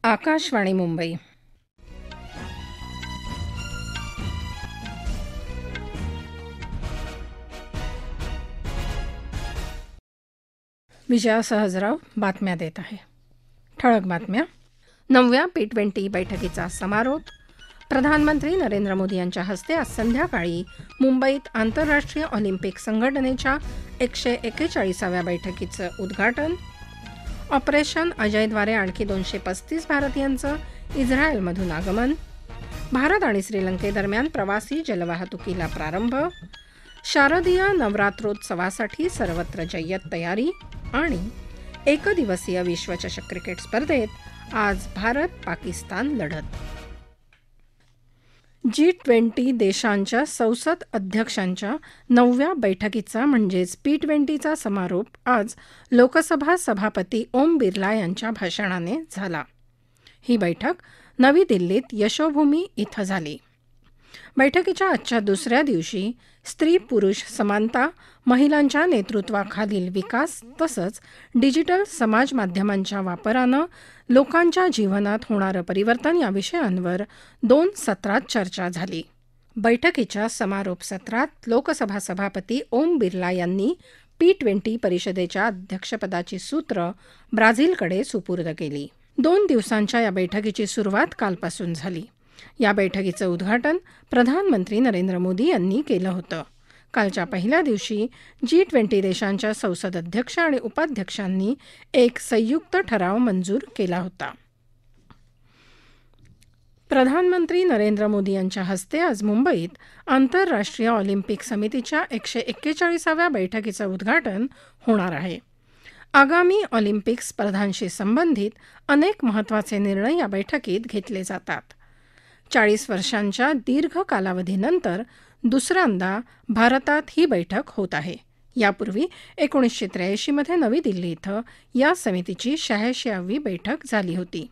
आकाशवाणी मुंबई. विजया सहजराव बातम्या देत आहे. ठळक बातम्या. 9व्या P20 बैठकीचा समारोप. प्रधानमंत्री नरेंद्र मोदी यांच्या हस्ते आज संध्याकाळी मुंबईत आंतरराष्ट्रीय ऑलिम्पिक संघटनेच्या 141व्या बैठकीचं उद्घाटन. ऑपरेशन अजयद्वारे आणखी 235 भारतीयांचं इस्रायलमधून आगमन. भारत आणि श्रीलंकेदरम्यान प्रवासी जलवाहतुकीला प्रारंभ. शारदीय नवरात्रोत्सवासाठी सर्वत्र जय्यत तयारी. आणि एकदिवसीय विश्वचषक क्रिकेट स्पर्धेत आज भारत पाकिस्तान लढत. G20 देशांच्या संसद अध्यक्षांच्या 9व्या बैठकीचा म्हणजेच P20चा समारोप आज लोकसभा सभापती ओम बिर्ला यांच्या भाषणाने झाला. ही बैठक नवी दिल्लीत यशोभूमी इथं झाली. बैठकीच्या आजच्या दुसऱ्या दिवशी स्त्री पुरुष समानता, महिलांच्या नेतृत्वाखालील विकास तसंच डिजिटल समाज माध्यमांच्या वापरानं लोकांच्या जीवनात होणारं परिवर्तन या विषयांवर 2 सत्रात चर्चा झाली. बैठकीच्या समारोप सत्रात लोकसभा सभापती ओम बिर्ला यांनी P20 परिषदेच्या अध्यक्षपदाची सूत्र ब्राझीलकडे सुपूर्द केली. 2 दिवसांच्या या बैठकीची सुरुवात कालपासून झाली. या बैठकीचं उद्घाटन प्रधानमंत्री नरेंद्र मोदी यांनी केलं होतं. कालच्या पहिल्या दिवशी G20 देशांच्या संसद अध्यक्ष आणि उपाध्यक्षांनी एक संयुक्त ठराव मंजूर केला होता. प्रधानमंत्री नरेंद्र मोदी यांच्या हस्ते आज मुंबईत आंतरराष्ट्रीय ऑलिम्पिक समितीच्या 141व्या बैठकीचं उद्घाटन होणार आहे. आगामी ऑलिम्पिक स्पर्धांशी संबंधित अनेक महत्त्वाचे निर्णय या बैठकीत घेतले जातात. 40 वर्षांच्या दीर्घ कालावधीनंतर दुसऱ्यांदा भारतात ही बैठक होत आहे. यापूर्वी 1983 मध्ये नवी दिल्ली इथं या समितीची 86वी बैठक झाली होती.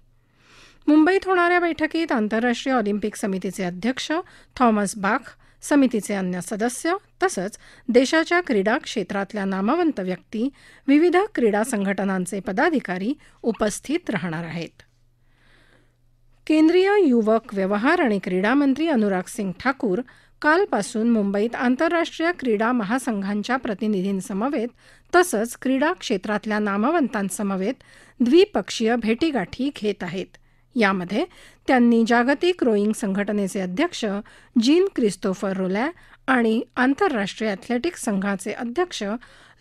मुंबईत होणाऱ्या बैठकीत आंतरराष्ट्रीय ऑलिम्पिक समितीचे अध्यक्ष थॉमस बाख, समितीचे अन्य सदस्य तसंच देशाच्या क्रीडा क्षेत्रातल्या नामवंत व्यक्ती, विविध क्रीडा संघटनांचे पदाधिकारी उपस्थित राहणार आहेत. केंद्रीय युवक व्यवहार आणि क्रीडा मंत्री अनुराग सिंग ठाकूर कालपासून मुंबईत आंतरराष्ट्रीय क्रीडा महासंघांच्या प्रतिनिधींसमवेत तसंच क्रीडा क्षेत्रातल्या नामवंतांसमवेत द्विपक्षीय भेटीगाठी घेत आहेत. यामध्ये त्यांनी जागतिक रोईंग संघटनेचे अध्यक्ष जीन क्रिस्तोफर रोलॅ आणि आंतरराष्ट्रीय ॲथलेटिक्स संघाचे अध्यक्ष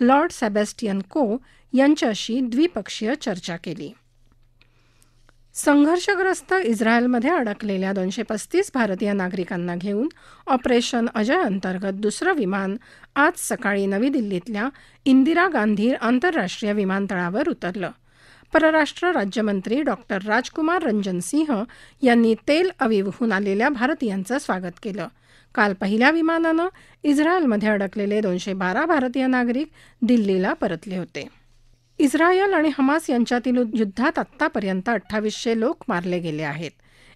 लॉर्ड सेबॅस्टियन को यांच्याशी द्विपक्षीय चर्चा केली. संघर्षग्रस्त इस्रायलमध्ये अडकलेल्या 235 भारतीय नागरिकांना घेऊन ऑपरेशन अजय अंतर्गत दुसरं विमान आज सकाळी नवी दिल्लीतल्या इंदिरा गांधी आंतरराष्ट्रीय विमानतळावर उतरलं. परराष्ट्र राज्यमंत्री डॉक्टर राजकुमार रंजन सिंह यांनी तेल अविवहून आलेल्या भारतीयांचं स्वागत केलं. काल पहिल्या विमानानं इस्रायलमध्ये अडकलेले 212 भारतीय नागरिक दिल्लीला परतले होते. इस्रायल आणि हमास यांच्यातील युद्धात आत्तापर्यंत 2800 लोक मारले गेले आहेत.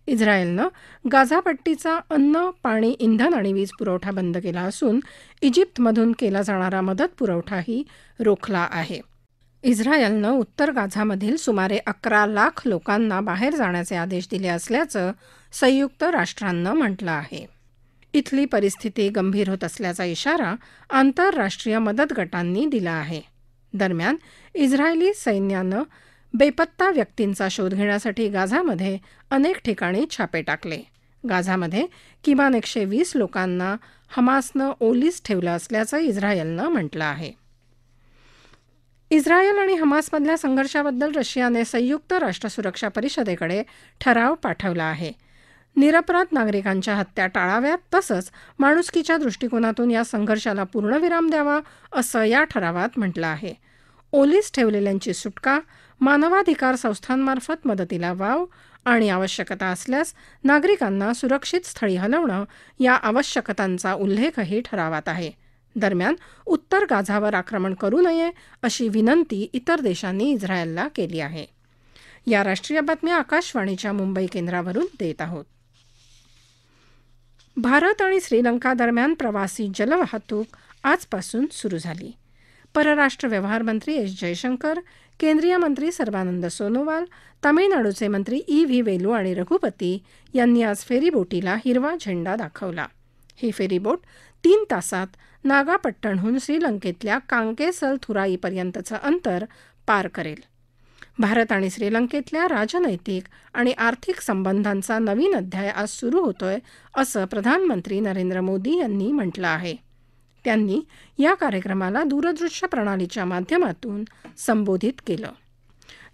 इस्रायलनं गाझापट्टीचा अन्न, पाणी, इंधन आणि वीज पुरवठा बंद केला असून इजिप्तमधून केला जाणारा मदत पुरवठाही रोखला आहे. इस्रायलनं उत्तर गाझामधील सुमारे 11 लाख लोकांना बाहेर जाण्याचे आदेश दिले असल्याचं संयुक्त राष्ट्रांनं म्हटलं आहे. इथली परिस्थिती गंभीर होत असल्याचा इशारा आंतरराष्ट्रीय मदत गटांनी दिला आहे. दरम्यान इस्रायली सैन्यानं बेपत्ता व्यक्तींचा शोध घेण्यासाठी गाझामध्ये अनेक ठिकाणी छापे टाकले. गाझामध्ये किमान 120 लोकांना हमासनं ओलीस ठेवलं असल्याचं इस्रायलनं म्हटलं आहे. इस्रायल आणि हमासमधल्या संघर्षाबद्दल रशियाने संयुक्त राष्ट्र सुरक्षा परिषदेकडे ठराव पाठवला आहे. निरपराध नागरिकांच्या हत्या टाळाव्यात तसंच माणुसकीच्या दृष्टिकोनातून या संघर्षाला पूर्णविराम द्यावा असं या ठरावात म्हटलं आहे. ओलीस ठेवलेल्यांची सुटका, मानवाधिकार संस्थांमार्फत मदतीला वाव आणि आवश्यकता असल्यास नागरिकांना सुरक्षित स्थळी हलवणं या आवश्यकतांचा उल्लेखही ठरावात आहे. दरम्यान उत्तर गाझावर आक्रमण करू नये अशी विनंती इतर देशांनी इस्रायलला केली आहे. या राष्ट्रीय बातम्या आकाशवाणीच्या मुंबई केंद्रावरून देत आहोत. भारत आणि श्रीलंका दरम्यान प्रवासी जलवाहतूक आजपासून सुरू झाली. परराष्ट्र व्यवहार मंत्री एस जयशंकर, केंद्रीय मंत्री सर्बानंद सोनोवाल, तामिळनाडूचे मंत्री व्ही वेलू आणि रघुपती यांनी आज फेरीबोटीला हिरवा झेंडा दाखवला. ही फेरीबोट 3 तासात नागापट्टणहून श्रीलंकेतल्या कांकेसलथुराईपर्यंतचं अंतर पार करेल. भारत आणि श्रीलंकेतल्या राजनैतिक आणि आर्थिक संबंधांचा नवीन अध्याय आज सुरू होतोय, असं प्रधानमंत्री नरेंद्र मोदी यांनी म्हटलं आहे. त्यांनी या कार्यक्रमाला दूरदृश्य प्रणालीच्या माध्यमातून संबोधित केलं.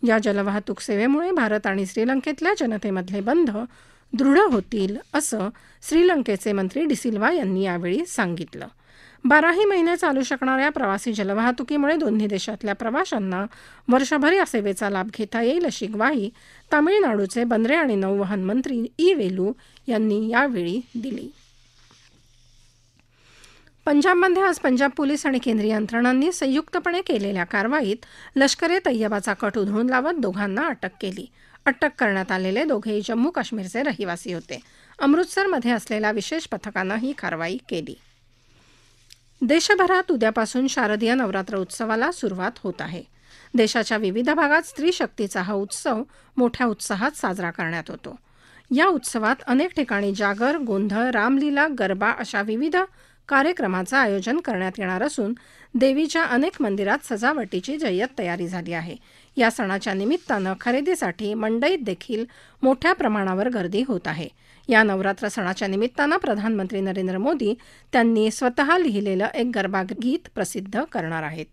या जलवाहतूक सेवेमुळे भारत आणि श्रीलंकेतल्या जनतेमधले बंध दृढ होतील, असं श्रीलंकेचे मंत्री डिसिल्वा यांनी यावेळी सांगितलं. 12ही महिने चालू शकणाऱ्या प्रवासी जलवाहतुकीमुळे दोन्ही देशातल्या प्रवाशांना वर्षभर या सेवेचा लाभ घेता येईल, अशी ग्वाही तामिळनाडूचे बंदरे आणि नौवहन मंत्री वेलू यांनी यावेळी दिली. पंजाबमध्ये आज पंजाब पोलीस आणि केंद्रीय यंत्रणांनी संयुक्तपणे केलेल्या कारवाईत लष्कर तय्यबाचा कट उधळून लावत दोघांना अटक केली. अटक करण्यात आलेले दोघेही जम्मू काश्मीरचे रहिवासी होते. अमृतसरमध्ये असलेल्या विशेष पथकानं ही कारवाई केली. देशभरात उद्यापासून शारदीय नवरात्र उत्सवाला सुरुवात होत आहे. देशाच्या विविध भागात स्त्री शक्तीचा हा उत्सव मोठ्या उत्साहात साजरा करण्यात होतो. या उत्सवात अनेक ठिकाणी जागर, गोंधळ, रामलीला, गरबा अशा विविध कार्यक्रमाचं आयोजन करण्यात येणार असून देवीच्या अनेक मंदिरात सजावटीची जय्यत तयारी झाली आहे. या सणाच्या निमित्तानं खरेदीसाठी मंडईत देखील मोठ्या प्रमाणावर गर्दी होत आहे. या नवरात्र सणाच्या निमित्तानं प्रधानमंत्री नरेंद्र मोदी त्यांनी स्वतः लिहिलेलं एक गरबा गीत प्रसिद्ध करणार आहेत.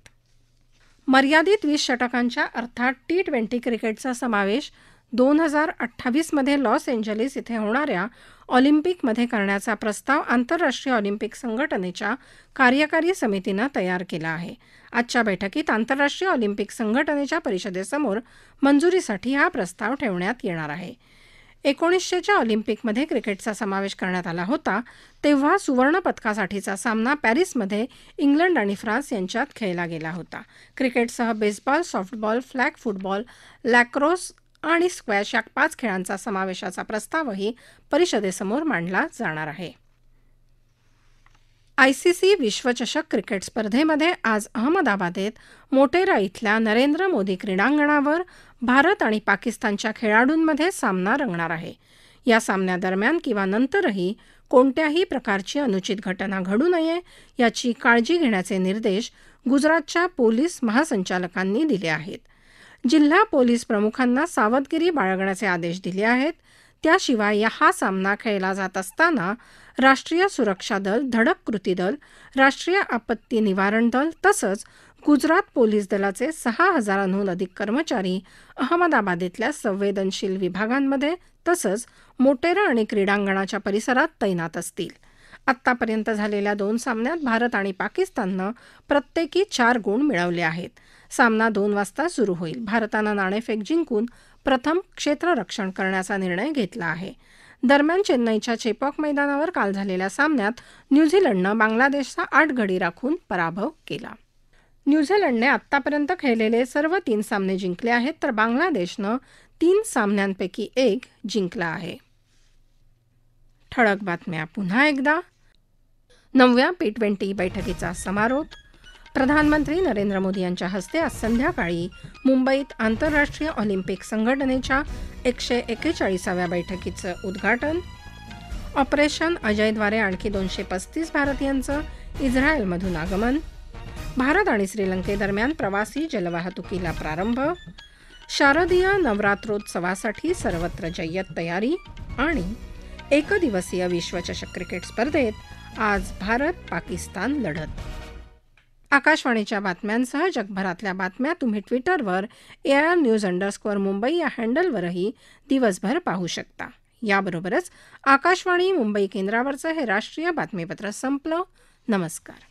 मर्यादित 20 षटकांच्या अर्थात T20 क्रिकेटचा समावेश 2028 मध्ये लॉस एंजलिस इथे होणाऱ्या ऑलिम्पिकमध्ये करण्याचा प्रस्ताव आंतरराष्ट्रीय ऑलिम्पिक संघटनेच्या कार्यकारी समितीनं तयार केला आहे. आजच्या बैठकीत आंतरराष्ट्रीय ऑलिम्पिक संघटनेच्या परिषदेसमोर मंजुरीसाठी हा प्रस्ताव ठेवण्यात येणार आहे. 1900च्या ऑलिम्पिकमध्ये क्रिकेटचा समावेश करण्यात आला होता, तेव्हा सुवर्ण पदकासाठीचा सामना पॅरिसमध्ये इंग्लंड आणि फ्रान्स यांच्यात खेळला गेला होता. क्रिकेटसह बेसबॉल, सॉफ्टबॉल, फ्लॅग फुटबॉल, लॅक्रोस आणि स्क्वॅश या 5 खेळांचा समावेशाचा प्रस्तावही परिषदेसमोर मांडला जाणार आहे. आयसीसी विश्वचषक क्रिकेट स्पर्धेमध्ये आज अहमदाबादेत मोटेरा इथल्या नरेंद्र मोदी क्रीडांगणावर भारत आणि पाकिस्तानच्या खेळाडूंमध्ये सामना रंगणार आहे. या सामन्यादरम्यान किंवा नंतरही कोणत्याही प्रकारची अनुचित घटना घडू नये याची काळजी घेण्याचे निर्देश गुजरातच्या पोलीस महासंचालकांनी दिले आहेत. जिल्हा पोलीस प्रमुखांना सावधगिरी बाळगण्याचे आदेश दिले आहेत. त्याशिवाय हा सामना खेळला जात असताना राष्ट्रीय सुरक्षा दल, धडक कृती दल, राष्ट्रीय आपत्ती निवारण दल तसंच गुजरात पोलीस दलाचे 6,000हून अधिक कर्मचारी अहमदाबादेतल्या संवेदनशील विभागांमध्ये तसंच मोटेरा आणि क्रीडांगणाच्या परिसरात तैनात असतील. आत्तापर्यंत झालेल्या 2 सामन्यात भारत आणि पाकिस्ताननं प्रत्येकी 4 गुण मिळवले आहेत. सामना 2 वाजता सुरू होईल. भारतानं नाणेफेक जिंकून प्रथम क्षेत्ररक्षण करण्याचा निर्णय घेतला आहे. दरम्यान चेन्नईच्या चेपॉक मैदानावर काल झालेल्या सामन्यात न्यूझीलंडनं बांगलादेशचा 8 गडी राखून पराभव केला. न्यूझीलंडने आत्तापर्यंत खेळलेले सर्व 3 सामने जिंकले आहेत, तर बांगलादेशनं 3 सामन्यांपैकी 1 जिंकला आहे. ठळक बातम्या पुन्हा एकदा. 9व्या T20 बैठकीचा समारोप. प्रधानमंत्री नरेंद्र मोदी यांच्या हस्ते आज संध्याकाळी मुंबईत आंतरराष्ट्रीय ऑलिम्पिक संघटनेच्या 141व्या बैठकीचं उद्घाटन. ऑपरेशन अजयद्वारे आणखी 235 भारतीयांचं इस्रायलमधून आगमन. भारत आणि श्रीलंकेदरम्यान प्रवासी जलवाहतुकीला प्रारंभ. शारदीय नवरात्रोत्सवासाठी सर्वत्र जय्यत तयारी. आणि एकदिवसीय विश्वचषक क्रिकेट स्पर्धेत आज भारत पाकिस्तान लढत. आकाशवाणीच्या बातम्यांसह जगभरातल्या बातम्या तुम्ही ट्विटरवर AIRnews_मुंबई या हँडलवरही दिवसभर पाहू शकता. याबरोबरच आकाशवाणी मुंबई केंद्रावरचं हे राष्ट्रीय बातमीपत्र संपलं. नमस्कार.